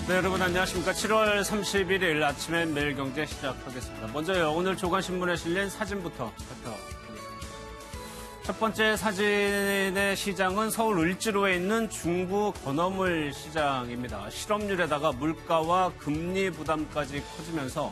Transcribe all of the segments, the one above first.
네, 여러분 안녕하십니까. 7월 31일 아침에 매일경제 시작하겠습니다. 먼저요, 오늘 조간신문에 실린 사진부터 살펴보겠습니다. 첫 번째 사진의 시장은 서울 을지로에 있는 중부 건어물 시장입니다. 실업률에다가 물가와 금리 부담까지 커지면서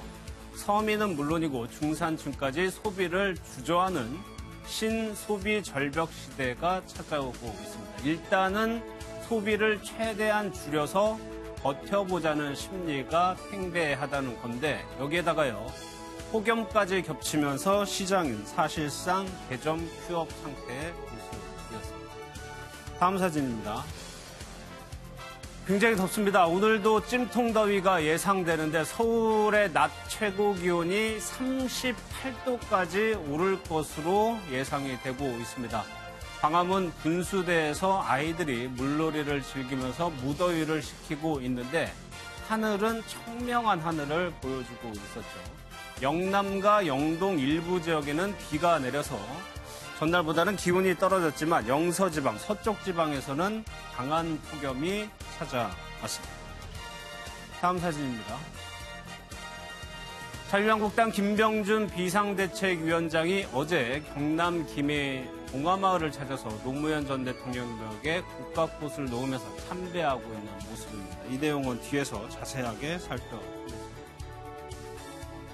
서민은 물론이고 중산층까지 소비를 주저하는 신소비 절벽 시대가 찾아오고 있습니다. 일단은 소비를 최대한 줄여서 버텨보자는 심리가 팽배하다는 건데, 여기에다가요, 폭염까지 겹치면서 시장은 사실상 개점 휴업 상태의 모습이었습니다. 다음 사진입니다. 굉장히 덥습니다. 오늘도 찜통더위가 예상되는데 서울의 낮 최고 기온이 38도까지 오를 것으로 예상이 되고 있습니다. 광화문 분수대에서 아이들이 물놀이를 즐기면서 무더위를 식히고 있는데 하늘은 청명한 하늘을 보여주고 있었죠. 영남과 영동 일부 지역에는 비가 내려서 전날보다는 기온이 떨어졌지만 영서지방, 서쪽 지방에서는 강한 폭염이 찾아왔습니다. 다음 사진입니다. 자유한국당 김병준 비상대책위원장이 어제 경남 김해 봉화마을을 찾아서 노무현 전 대통령에게 국가꽃을 놓으면서 참배하고 있는 모습입니다. 이 내용은 뒤에서 자세하게 살펴보겠습니다.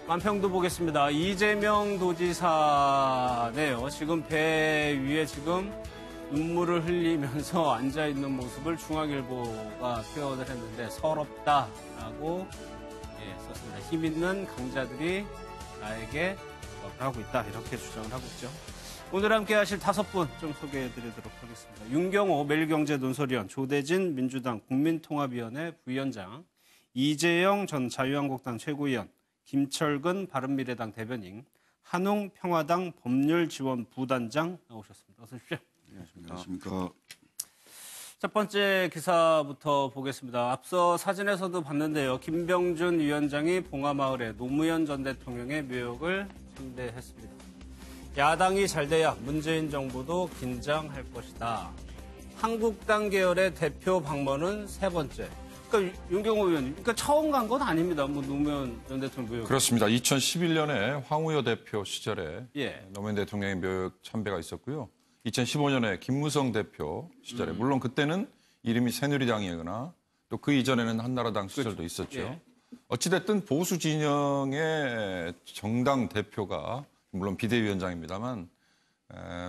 만평도 보겠습니다. 이재명 도지사네요. 지금 배 위에 지금 눈물을 흘리면서 앉아있는 모습을 중앙일보가 표현을 했는데 서럽다라고 썼습니다. 힘 있는 강자들이 나에게 하고 있다, 이렇게 주장을 하고 있죠. 오늘 함께 하실 5분 좀 소개해드리도록 하겠습니다. 윤경호 매일경제 논설위원, 조대진 민주당 국민통합위원회 부위원장, 이재영 전 자유한국당 최고위원, 김철근 바른미래당 대변인, 한웅 평화당 법률지원부단장 나오셨습니다. 어서 오십시오. 안녕하십니까. 첫 번째 기사부터 보겠습니다. 앞서 사진에서도 봤는데요. 김병준 위원장이 봉화마을에 노무현 전 대통령의 묘역을 참배했습니다. 야당이 잘 돼야 문재인 정부도 긴장할 것이다. 한국당 계열의 대표 방문은 3번째. 그러니까 윤경호 의원님, 그러니까 처음 간 건 아닙니다. 노무현 전 대통령 묘역. 그렇습니다. 2011년에 황우여 대표 시절에 예. 노무현 대통령의 묘역 참배가 있었고요. 2015년에 김무성 대표 시절에 물론 그때는 이름이 새누리당이거나 또 그 이전에는 한나라당 시절도 그렇죠. 있었죠. 예. 어찌됐든 보수 진영의 정당 대표가 물론 비대위원장입니다만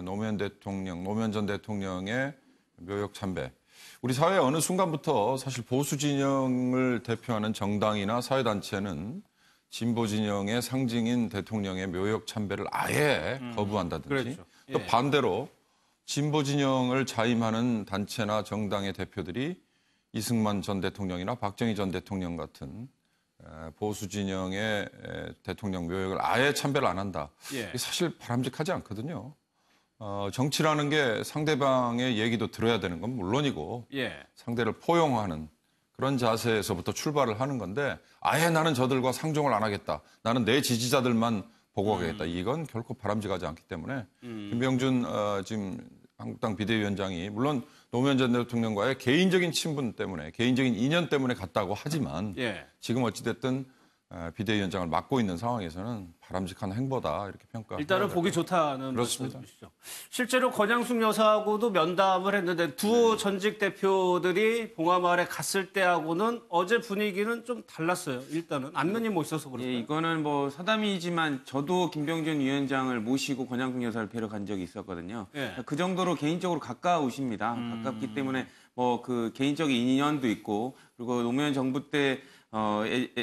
노무현 전 대통령의 묘역 참배. 우리 사회 어느 순간부터 사실 보수 진영을 대표하는 정당이나 사회단체는 진보 진영의 상징인 대통령의 묘역 참배를 아예 거부한다든지 그렇죠. 예. 또 반대로 진보 진영을 자임하는 단체나 정당의 대표들이 이승만 전 대통령이나 박정희 전 대통령 같은 보수 진영의 대통령 묘역을 아예 참배를 안 한다. 예. 이게 사실 바람직하지 않거든요. 정치라는 게 상대방의 얘기도 들어야 되는 건 물론이고 예. 상대를 포용하는 그런 자세에서부터 출발을 하는 건데 아예 나는 저들과 상종을 안 하겠다. 나는 내 지지자들만 보고 가겠다. 이건 결코 바람직하지 않기 때문에 김병준 지금 한국당 비대위원장이 물론 노무현 전 대통령과의 개인적인 친분 때문에 개인적인 인연 때문에 갔다고 하지만 예. 지금 어찌됐든 비대위원장을 맡고 있는 상황에서는 바람직한 행보다 이렇게 평가합니다. 일단은 보기 좋다는 그렇습니다. 말씀이시죠. 실제로 권양숙 여사하고도 면담을 했는데 두 전직 대표들이 봉화마을에 갔을 때하고는 어제 분위기는 좀 달랐어요. 일단은 안면이 못 있어서 그렇고요. 예, 이거는 뭐 사담이지만 저도 김병준 위원장을 모시고 권양숙 여사를 뵈러 간 적이 있었거든요. 예. 그 정도로 개인적으로 가까우십니다. 가깝기 때문에 뭐 그 개인적인 인연도 있고 그리고 노무현 정부 때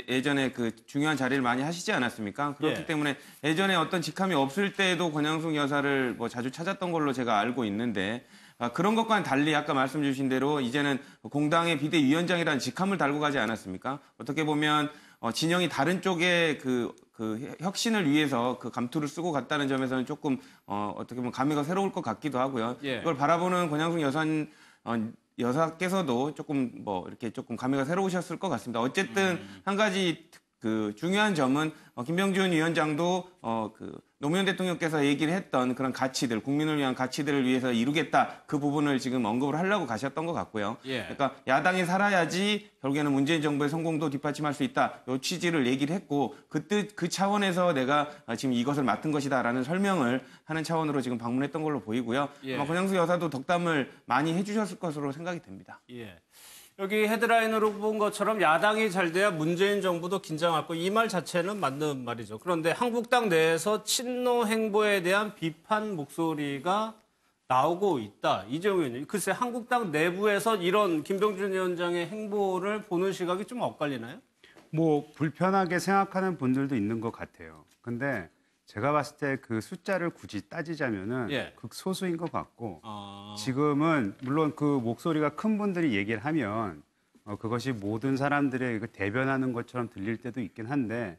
예전에 그 중요한 자리를 많이 하시지 않았습니까? 그렇기 예. 때문에 예전에 어떤 직함이 없을 때도 권양숙 여사를 뭐 자주 찾았던 걸로 제가 알고 있는데 그런 것과는 달리 아까 말씀 주신 대로 이제는 공당의 비대위원장이라는 직함을 달고 가지 않았습니까? 어떻게 보면 진영이 다른 쪽에 그 혁신을 위해서 그 감투를 쓰고 갔다는 점에서는 조금 어떻게 보면 감회가 새로울 것 같기도 하고요. 예. 그걸 바라보는 권양숙 여사께서도 조금 뭐 이렇게 조금 감회가 새로우셨을 것 같습니다. 어쨌든 한 가지 그 중요한 점은 김병준 위원장도 그 노무현 대통령께서 얘기를 했던 그런 가치들, 국민을 위한 가치들을 위해서 이루겠다 그 부분을 지금 언급을 하려고 가셨던 것 같고요. 예. 그러니까 야당이 살아야지 결국에는 문재인 정부의 성공도 뒷받침할 수 있다. 이 취지를 얘기를 했고 그 차원에서 내가 지금 이것을 맡은 것이다라는 설명을 하는 차원으로 지금 방문했던 걸로 보이고요. 예. 아마 권양수 여사도 덕담을 많이 해주셨을 것으로 생각이 됩니다. 예. 여기 헤드라인으로 본 것처럼 야당이 잘 돼야 문재인 정부도 긴장할 거 이 말 자체는 맞는 말이죠. 그런데 한국당 내에서 친노 행보에 대한 비판 목소리가 나오고 있다. 이재용 의원님, 글쎄 한국당 내부에서 이런 김병준 위원장의 행보를 보는 시각이 좀 엇갈리나요? 뭐 불편하게 생각하는 분들도 있는 것 같아요. 근데 제가 봤을 때 그 숫자를 굳이 따지자면은 예. 극소수인 것 같고 아... 지금은 물론 그 목소리가 큰 분들이 얘기를 하면 그것이 모든 사람들의 그 대변하는 것처럼 들릴 때도 있긴 한데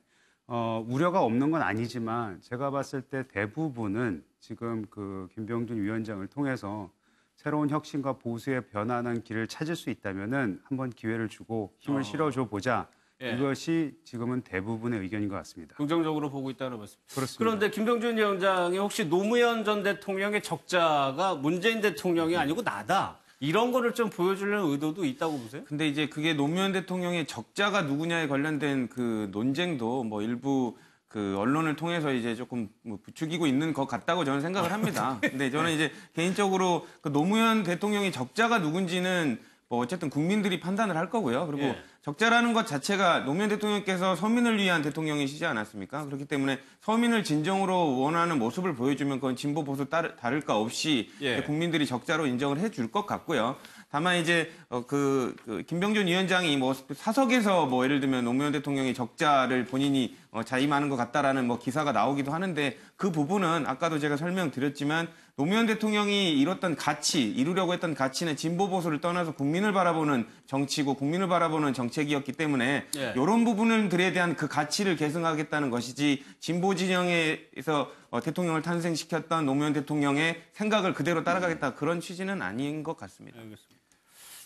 우려가 없는 건 아니지만 제가 봤을 때 대부분은 지금 그 김병준 위원장을 통해서 새로운 혁신과 보수의 변화하는 길을 찾을 수 있다면은 한번 기회를 주고 힘을 실어줘 보자. 예. 이것이 지금은 대부분의 의견인 것 같습니다. 긍정적으로 보고 있다는 말씀. 그렇습니다. 그런데 김병준 위원장이 혹시 노무현 전 대통령의 적자가 문재인 대통령이 아니고 나다. 이런 거를 좀 보여주려는 의도도 있다고 보세요? 근데 이제 그게 노무현 대통령의 적자가 누구냐에 관련된 그 논쟁도 뭐 일부 그 언론을 통해서 이제 조금 뭐 부추기고 있는 것 같다고 저는 생각을 합니다. 근데 저는 이제 개인적으로 그 노무현 대통령의 적자가 누군지는 뭐 어쨌든 국민들이 판단을 할 거고요. 그리고 예. 적자라는 것 자체가 노무현 대통령께서 서민을 위한 대통령이시지 않았습니까? 그렇기 때문에 서민을 진정으로 원하는 모습을 보여주면 그건 진보 보수 다를 거 없이 예. 국민들이 적자로 인정을 해줄 것 같고요. 다만 이제 그 김병준 위원장이 뭐 사석에서 뭐 예를 들면 노무현 대통령이 적자를 본인이 자임하는 것 같다라는 뭐 기사가 나오기도 하는데 그 부분은 아까도 제가 설명드렸지만 노무현 대통령이 이루려고 했던 가치는 진보 보수를 떠나서 국민을 바라보는 정치고 국민을 바라보는 정책이었기 때문에 예. 이런 부분들에 대한 그 가치를 계승하겠다는 것이지 진보 진영에서 대통령을 탄생시켰던 노무현 대통령의 생각을 그대로 따라가겠다 그런 취지는 아닌 것 같습니다. 알겠습니다.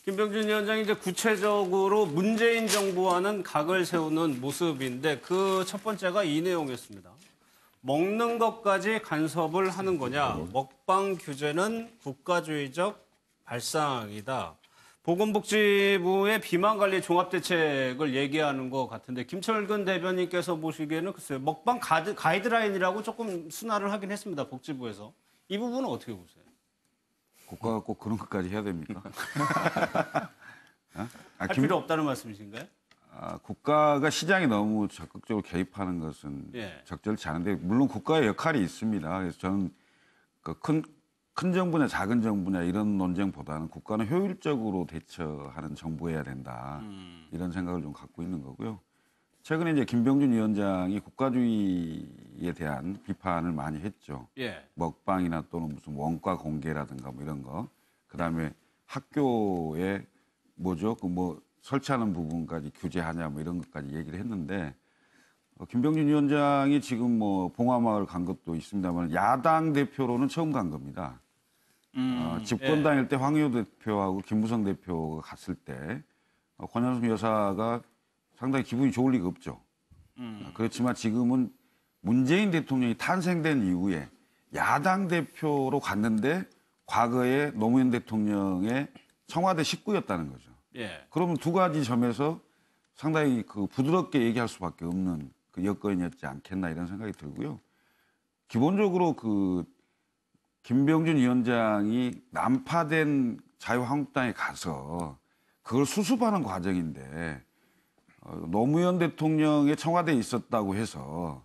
김병준 위원장이 이제 구체적으로 문재인 정부와는 각을 세우는 모습인데 그 첫 번째가 이 내용이었습니다. 먹는 것까지 간섭을 하는 거냐. 먹방 규제는 국가주의적 발상이다. 보건복지부의 비만관리 종합대책을 얘기하는 것 같은데 김철근 대변인께서 보시기에는 글쎄요. 먹방 가이드라인이라고 조금 순화를 하긴 했습니다. 복지부에서. 이 부분은 어떻게 보세요? 국가가 꼭 그런 것까지 해야 됩니까? 할 필요 없다는 말씀이신가요? 국가가 시장에 너무 적극적으로 개입하는 것은 예. 적절치 않은데 물론 국가의 역할이 있습니다. 그래서 저는 그 큰 정부냐 작은 정부냐 이런 논쟁보다는 국가는 효율적으로 대처하는 정부여야 된다. 이런 생각을 좀 갖고 있는 거고요. 최근에 이제 김병준 위원장이 국가주의에 대한 비판을 많이 했죠. 예. 먹방이나 또는 무슨 원가 공개라든가 뭐 이런 거. 그다음에 학교에 설치하는 부분까지 규제하냐 뭐 이런 것까지 얘기를 했는데 김병준 위원장이 지금 뭐 봉화마을 간 것도 있습니다만 야당 대표로는 처음 간 겁니다. 집권당일 때 황의호 대표하고 김무성 대표가 갔을 때 권양숙 여사가 상당히 기분이 좋을 리가 없죠. 그렇지만 지금은 문재인 대통령이 탄생된 이후에 야당 대표로 갔는데 과거에 노무현 대통령의 청와대 식구였다는 거죠. 예. 그러면 두 가지 점에서 상당히 그 부드럽게 얘기할 수밖에 없는 그 여건이었지 않겠나 이런 생각이 들고요. 기본적으로 그 김병준 위원장이 난파된 자유한국당에 가서 그걸 수습하는 과정인데 노무현 대통령의 청와대에 있었다고 해서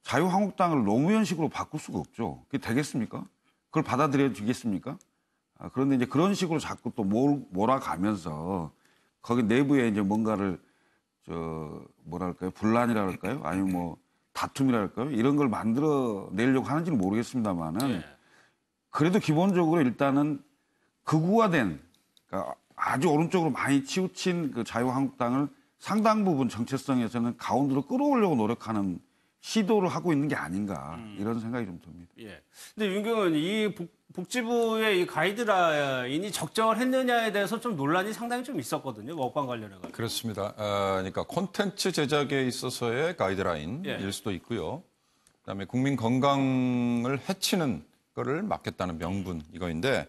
자유한국당을 노무현식으로 바꿀 수가 없죠. 그게 되겠습니까? 그걸 받아들여지겠습니까? 그런데 이제 그런 식으로 자꾸 또 몰아가면서 거기 내부에 이제 뭔가를 분란이라 할까요? 아니면 뭐 다툼이라 할까요? 이런 걸 만들어 내려고 하는지는 모르겠습니다만은 예. 그래도 기본적으로 일단은 극우화된 그러니까 아주 오른쪽으로 많이 치우친 그 자유한국당을 상당 부분 정체성에서는 가운데로 끌어오려고 노력하는 시도를 하고 있는 게 아닌가 이런 생각이 좀 듭니다. 예. 근데 윤경은 이 복지부의 이 가이드라인이 적절했느냐에 대해서 좀 논란이 상당히 좀 있었거든요. 먹방 관련해가지고. 그렇습니다. 그러니까 콘텐츠 제작에 있어서의 가이드라인일 예. 수도 있고요. 그다음에 국민 건강을 해치는 거를 막겠다는 명분 이거인데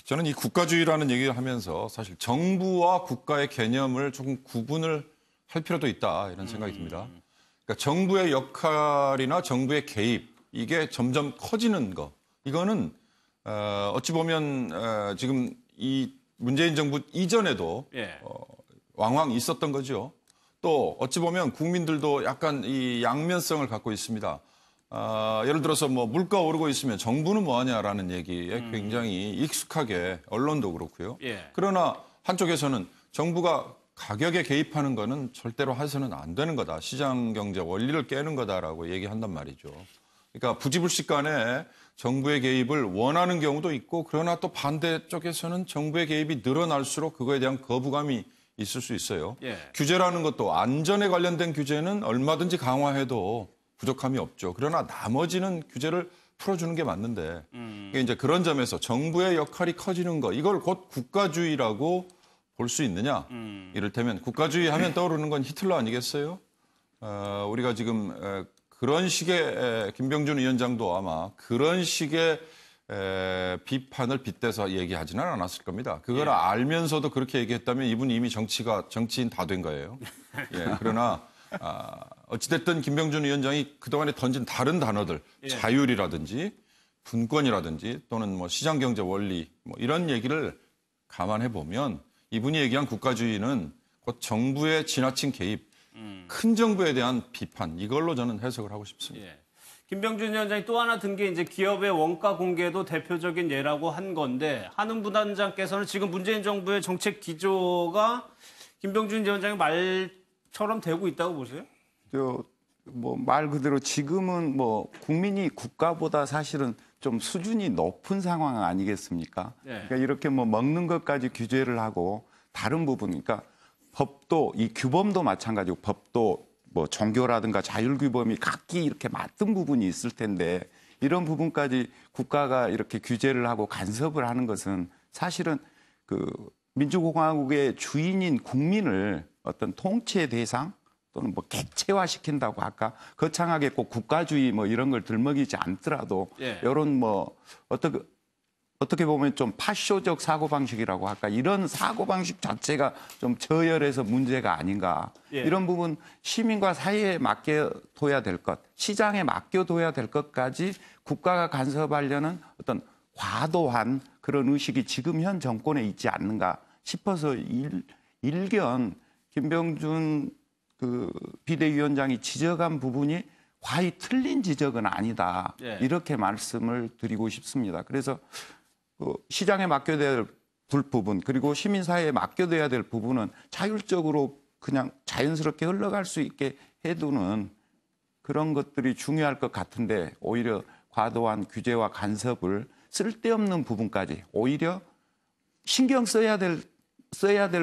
저는 이 국가주의라는 얘기를 하면서 사실 정부와 국가의 개념을 조금 구분을 할 필요도 있다 이런 생각이 듭니다. 그러니까 정부의 역할이나 정부의 개입 이게 점점 커지는 거 이거는 어찌 보면 지금 이 문재인 정부 이전에도 예. 왕왕 있었던 거죠. 또 어찌 보면 국민들도 약간 이 양면성을 갖고 있습니다. 예를 들어서 뭐 물가 오르고 있으면 정부는 뭐하냐라는 얘기에 굉장히 익숙하게 언론도 그렇고요. 예. 그러나 한쪽에서는 정부가 가격에 개입하는 거는 절대로 해서는 안 되는 거다. 시장 경제 원리를 깨는 거다라고 얘기한단 말이죠. 그러니까 부지불식 간에 정부의 개입을 원하는 경우도 있고 그러나 또 반대쪽에서는 정부의 개입이 늘어날수록 그거에 대한 거부감이 있을 수 있어요. 예. 규제라는 것도 안전에 관련된 규제는 얼마든지 강화해도 부족함이 없죠. 그러나 나머지는 규제를 풀어주는 게 맞는데 이게 이제 그런 점에서 정부의 역할이 커지는 거 이걸 곧 국가주의라고 볼 수 있느냐? 이를테면 국가주의 하면 떠오르는 건 히틀러 아니겠어요? 우리가 지금 그런 식의 김병준 위원장도 아마 그런 식의 비판을 빗대서 얘기하지는 않았을 겁니다. 그걸 알면서도 그렇게 얘기했다면 이분이 이미 정치인 다 된 거예요. 예, 그러나 어찌됐든 김병준 위원장이 그동안에 던진 다른 단어들, 자율이라든지 분권이라든지 또는 뭐 시장경제 원리 뭐 이런 얘기를 감안해 보면 이분이 얘기한 국가주의는 곧 정부의 지나친 개입, 큰 정부에 대한 비판 이걸로 저는 해석을 하고 싶습니다. 예. 김병준 위원장이 또 하나 든 게 이제 기업의 원가 공개도 대표적인 예라고 한 건데 한은 부단장께서는 지금 문재인 정부의 정책 기조가 김병준 위원장의 말처럼 되고 있다고 보세요? 뭐 말 그대로 지금은 뭐 국민이 국가보다 사실은 좀 수준이 높은 상황 아니겠습니까? 네. 그러니까 이렇게 뭐 먹는 것까지 규제를 하고 다른 부분, 그러니까 법도 이 규범도 마찬가지고 법도 뭐 종교라든가 자율규범이 각기 이렇게 맞던 부분이 있을 텐데 이런 부분까지 국가가 이렇게 규제를 하고 간섭을 하는 것은 사실은 그 민주공화국의 주인인 국민을 어떤 통치의 대상 또는 뭐 객체화시킨다고 할까 거창하게 꼭 국가주의 뭐 이런 걸 들먹이지 않더라도 예. 이런 뭐 어떻게 보면 좀 파쇼적 사고방식이라고 할까 이런 사고방식 자체가 좀 저열해서 문제가 아닌가 예. 이런 부분 시민과 사회에 맡겨둬야 될 것 시장에 맡겨둬야 될 것까지 국가가 간섭하려는 어떤 과도한 그런 의식이 지금 현 정권에 있지 않는가 싶어서 일견 김병준 그 비대위원장이 지적한 부분이 과히 틀린 지적은 아니다. 예. 이렇게 말씀을 드리고 싶습니다. 그래서 시장에 맡겨야 될 부분 그리고 시민사회에 맡겨둬야 될 부분은 자율적으로 그냥 자연스럽게 흘러갈 수 있게 해두는 그런 것들이 중요할 것 같은데 오히려 과도한 규제와 간섭을 쓸데없는 부분까지 오히려 신경 써야 될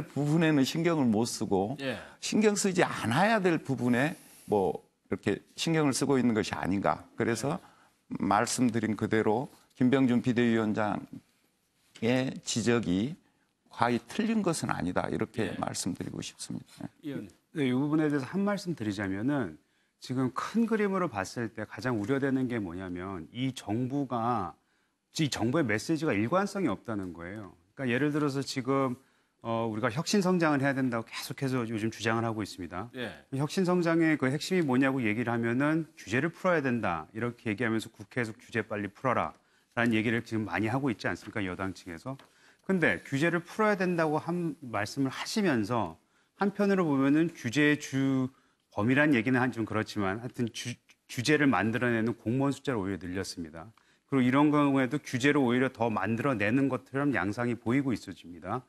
부분에는 신경을 못 쓰고 예. 신경 쓰지 않아야 될 부분에 뭐 이렇게 신경을 쓰고 있는 것이 아닌가. 그래서 말씀드린 그대로 김병준 비대위원장의 지적이 과히 틀린 것은 아니다. 이렇게 말씀드리고 싶습니다. 이현. 네, 이 부분에 대해서 한 말씀 드리자면은 지금 큰 그림으로 봤을 때 가장 우려되는 게 뭐냐면 이 정부의 메시지가 일관성이 없다는 거예요. 그러니까 예를 들어서 지금 우리가 혁신 성장을 해야 된다고 계속해서 요즘 주장을 하고 있습니다. 예. 혁신 성장의 그 핵심이 뭐냐고 얘기를 하면은 규제를 풀어야 된다. 이렇게 얘기하면서 국회에서 규제 빨리 풀어라. 라는 얘기를 지금 많이 하고 있지 않습니까? 여당 측에서. 근데 규제를 풀어야 된다고 말씀을 하시면서 한편으로 보면은 규제의 주 범위란 얘기는 좀 그렇지만 하여튼 규제를 만들어내는 공무원 숫자를 오히려 늘렸습니다. 그리고 이런 경우에도 규제를 오히려 더 만들어내는 것처럼 양상이 보이고 있어집니다.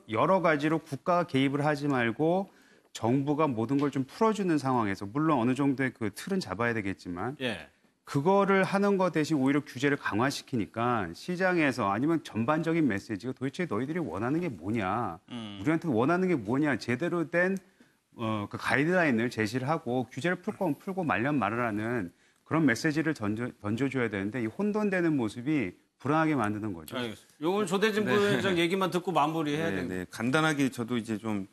여러 가지로 국가가 개입을 하지 말고 정부가 모든 걸 좀 풀어주는 상황에서 물론 어느 정도의 그 틀은 잡아야 되겠지만 예. 그거를 하는 것 대신 오히려 규제를 강화시키니까 시장에서 아니면 전반적인 메시지가 도대체 너희들이 원하는 게 뭐냐 우리한테 원하는 게 뭐냐 제대로 된 그 가이드라인을 제시를 하고 규제를 풀 거면 풀고 말면 말으라는 그런 메시지를 던져줘야 되는데 이 혼돈되는 모습이 불안하게 만드는 거죠. 알겠습니다. 요건 조대진 부위원장 얘기만 듣고 마무리해야 됩니다. 네, 간단하게 저도 이제 좀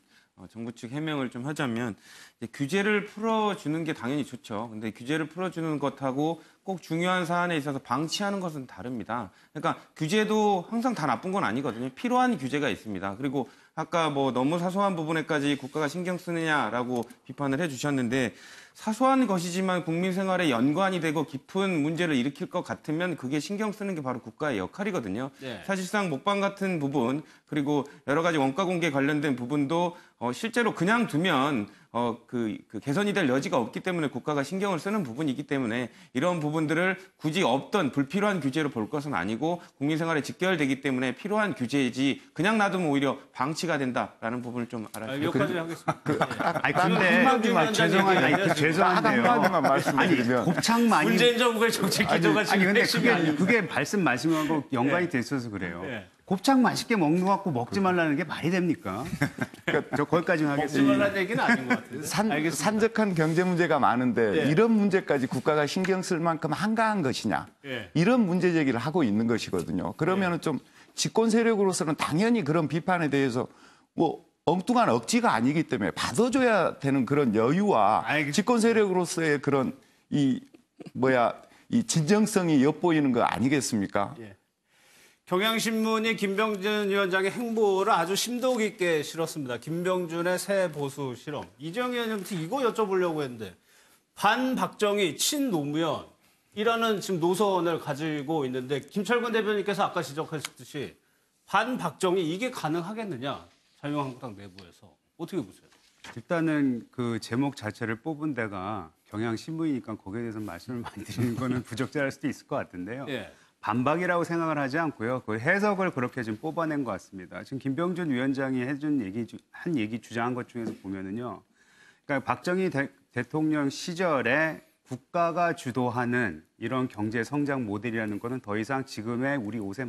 정부 측 해명을 좀 하자면 이제 규제를 풀어주는 게 당연히 좋죠. 근데 규제를 풀어주는 것하고 꼭 중요한 사안에 있어서 방치하는 것은 다릅니다. 그러니까 규제도 항상 다 나쁜 건 아니거든요. 필요한 규제가 있습니다. 그리고 아까 뭐 너무 사소한 부분에까지 국가가 신경 쓰느냐라고 비판을 해주셨는데 사소한 것이지만 국민 생활에 연관이 되고 깊은 문제를 일으킬 것 같으면 그게 신경 쓰는 게 바로 국가의 역할이거든요. 네. 사실상 목방 같은 부분 그리고 여러 가지 원가 공개 관련된 부분도 실제로 그냥 두면 그 개선이 될 여지가 없기 때문에 국가가 신경을 쓰는 부분이기 때문에 이런 부분들을 굳이 없던 불필요한 규제로 볼 것은 아니고 국민 생활에 직결되기 때문에 필요한 규제이지 그냥 놔두면 오히려 방치가 된다라는 부분을 좀 알아주세요. 여기까지 하겠습니다. 아니 근데 한마디만 죄송한데요. 한마디만 말씀드리면 곱창 많이 문재인 정부의 정책 기조가 지금 근데 핵심이 아니고. 그게 말씀하고 연관이 돼 있어서 그래요. 예. 곱창 맛있게 먹는 거 갖고 먹지 말라는 게 말이 됩니까? 저 거기까지만 먹지 하겠습니다. 말라는 얘기는 아닌 것 같아요. 알겠습니다. 산적한 경제 문제가 많은데 예. 이런 문제까지 국가가 신경 쓸 만큼 한가한 것이냐. 예. 이런 문제 제기를 하고 있는 것이거든요. 그러면은 좀 집권 세력으로서는 당연히 그런 비판에 대해서 뭐 엉뚱한 억지가 아니기 때문에 받아줘야 되는 그런 여유와 집권 세력으로서의 그런 이 진정성이 엿보이는 거 아니겠습니까? 예. 경향신문이 김병준 위원장의 행보를 아주 심도 깊게 실었습니다. 김병준의 새 보수 실험. 이정희 의원님한테 이거 여쭤보려고 했는데 반박정희 친노무현이라는 지금 노선을 가지고 있는데 김철근 대변인께서 아까 지적하셨듯이 반박정희 이게 가능하겠느냐? 자유한국당 내부에서. 어떻게 보세요? 일단은 그 제목 자체를 뽑은 데가 경향신문이니까 거기에 대해서 말씀을 많이 드리는 거는 부적절할 수도 있을 것 같은데요. 예. 반박이라고 생각을 하지 않고요. 그 해석을 그렇게 좀 뽑아낸 것 같습니다. 지금 김병준 위원장이 한 얘기 주장한 것 중에서 보면은요. 그러니까 박정희 대통령 시절에 국가가 주도하는 이런 경제 성장 모델이라는 것은 더 이상 지금의 우리 몸에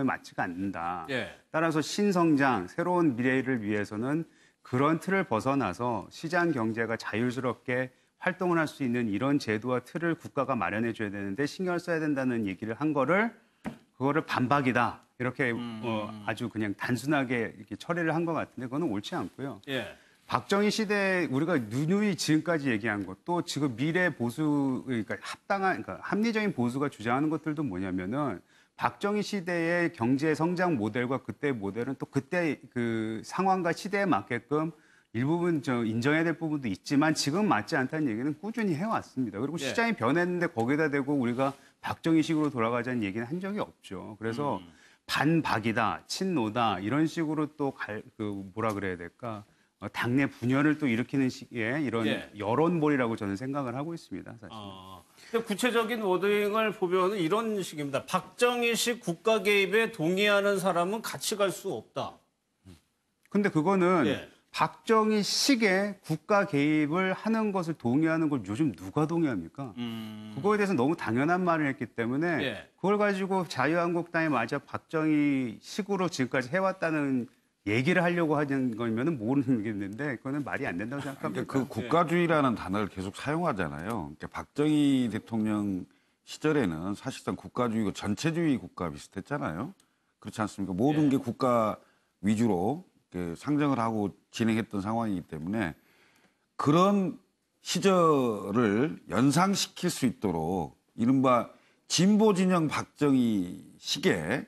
맞지가 않는다. 예. 따라서 신성장, 새로운 미래를 위해서는 그런 틀을 벗어나서 시장 경제가 자율스럽게 활동을 할 수 있는 이런 제도와 틀을 국가가 마련해 줘야 되는데 신경을 써야 된다는 얘기를 한 그거를 반박이다. 이렇게 아주 그냥 단순하게 이렇게 처리를 한 것 같은데 그거는 옳지 않고요. 예. 박정희 시대에 우리가 누누이 지금까지 얘기한 것, 또 지금 미래 보수, 그러니까 합리적인 보수가 주장하는 것들도 뭐냐면은 박정희 시대의 경제 성장 모델과 그때 모델은 또 그때 그 상황과 시대에 맞게끔 일부분 인정해야 될 부분도 있지만 지금 맞지 않다는 얘기는 꾸준히 해왔습니다. 그리고 시장이 변했는데 거기다 대고 우리가 박정희식으로 돌아가자는 얘기는 한 적이 없죠. 그래서 반박이다, 친노다 이런 식으로 또 뭐라 그래야 될까? 당내 분열을 또 일으키는 식의 이런 여론몰이라고 저는 생각을 하고 있습니다. 사실. 구체적인 워딩을 보면 이런 식입니다. 박정희식 국가 개입에 동의하는 사람은 같이 갈 수 없다. 근데 그거는 박정희식의 국가 개입을 하는 것을 동의하는 걸 요즘 누가 동의합니까? 그거에 대해서 너무 당연한 말을 했기 때문에 그걸 가지고 자유한국당이 맞아 박정희식으로 지금까지 해왔다는 얘기를 하려고 하는 거면은 모르겠는데 그거는 말이 안 된다고 생각합니다. 그 국가주의라는 단어를 계속 사용하잖아요. 그러니까 박정희 대통령 시절에는 사실상 국가주의고 전체주의 국가 비슷했잖아요. 그렇지 않습니까? 모든 게 국가 위주로 상정을 하고 진행했던 상황이기 때문에 그런 시절을 연상시킬 수 있도록 이른바 진보 진영 박정희 식의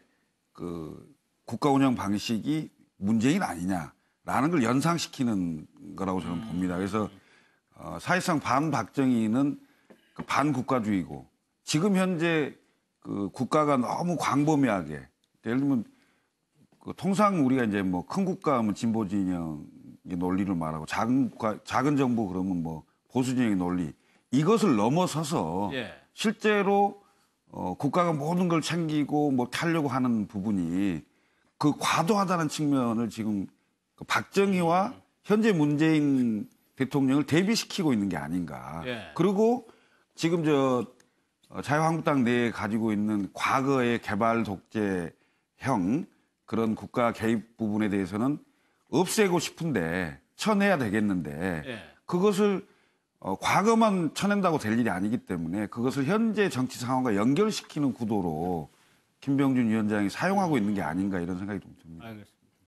그 국가 운영 방식이 문재인 아니냐라는 걸 연상시키는 거라고 저는 봅니다. 그래서 사실상 반박정희는 반국가주의고 지금 현재 그 국가가 너무 광범위하게 예를 들면 통상 우리가 이제 뭐 큰 국가 하면 진보 진영의 논리를 말하고 작은 정부 그러면 뭐 보수 진영의 논리 이것을 넘어서서 실제로 국가가 모든 걸 챙기고 뭐 하려고 하는 부분이 그 과도하다는 측면을 지금 박정희와 현재 문재인 대통령을 대비시키고 있는 게 아닌가. 그리고 지금 자유한국당 내에 가지고 있는 과거의 개발 독재형 그런 국가 개입 부분에 대해서는 없애고 싶은데 쳐내야 되겠는데 예. 그것을 과거만 쳐낸다고 될 일이 아니기 때문에 그것을 현재 정치 상황과 연결시키는 구도로 김병준 위원장이 사용하고 있는 게 아닌가 이런 생각이 좀 듭니다. 알겠습니다.